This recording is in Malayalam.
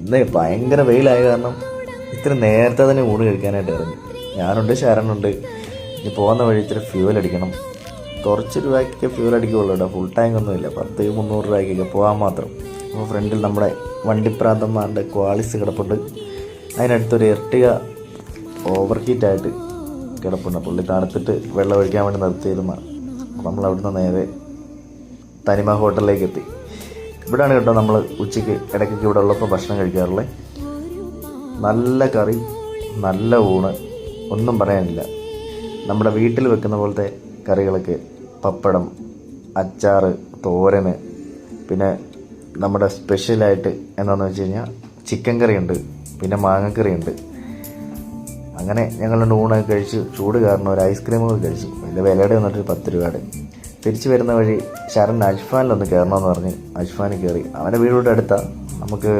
ഇന്ന് ഭയങ്കര വെയിലായ കാരണം ഇത്തിരി നേരത്തെ തന്നെ ഊണ് കഴിക്കാനായിട്ട് ഇറങ്ങി. ഞാനുണ്ട്, ശരണുണ്ട്. ഇനി പോകുന്ന വഴി ഇത്തിരി ഫ്യൂവൽ അടിക്കണം. കുറച്ച് രൂപയ്ക്കൊക്കെ ഫ്യൂവൽ അടിക്കുകയുള്ളൂ കേട്ടോ, ഫുൾ ടാങ്ക് ഒന്നുമില്ല. 10-300 രൂപയ്ക്കൊക്കെ പോകാൻ മാത്രം. അപ്പോൾ ഫ്രണ്ടിൽ നമ്മുടെ വണ്ടിപ്രാന്തന്മാരുടെ ക്വാളിസ് കിടപ്പുണ്ട്. അതിനടുത്തൊരു എർട്ടിക ഓവർ ഹീറ്റായിട്ട് കിടപ്പുണ്ട്. പുള്ളി തണുത്തിട്ട് വെള്ളം ഒഴിക്കാൻ വേണ്ടി നിർത്തിയിരുന്ന. അപ്പോൾ നമ്മൾ അവിടുന്ന് നേരെ തനിമ ഹോട്ടലിലേക്ക് എത്തി. ഇവിടെയാണ് കേട്ടോ നമ്മൾ ഉച്ചയ്ക്ക് ഇടയ്ക്കൊക്കെ ഇവിടെ ഉള്ളപ്പോൾ ഭക്ഷണം കഴിക്കാറുള്ളത്. നല്ല കറി, നല്ല ഊണ്, ഒന്നും പറയാനില്ല. നമ്മുടെ വീട്ടിൽ വെക്കുന്ന പോലത്തെ കറികളൊക്കെ, പപ്പടം, അച്ചാറ്, തോരന്, പിന്നെ നമ്മുടെ സ്പെഷ്യലായിട്ട് എന്താണെന്ന് വെച്ച് കഴിഞ്ഞാൽ ചിക്കൻ കറിയുണ്ട്, പിന്നെ മാങ്ങക്കറിയുണ്ട്. അങ്ങനെ ഞങ്ങൾ ഊണൊക്കെ കഴിച്ച് ചൂട് കാരണം ഒരു ഐസ്ക്രീമൊക്കെ കഴിച്ചു. വലിയ വിലയുടെ വന്നിട്ട് 10 രൂപയുടെ. തിരിച്ച് വരുന്ന വഴി ശരൺ അജ്ഫാനിലൊന്ന് കയറണമെന്ന് പറഞ്ഞ് അജ്ഫാനിൽ കയറി. അവൻ്റെ വീടിൻ്റെ അടുത്താണ്. നമുക്ക്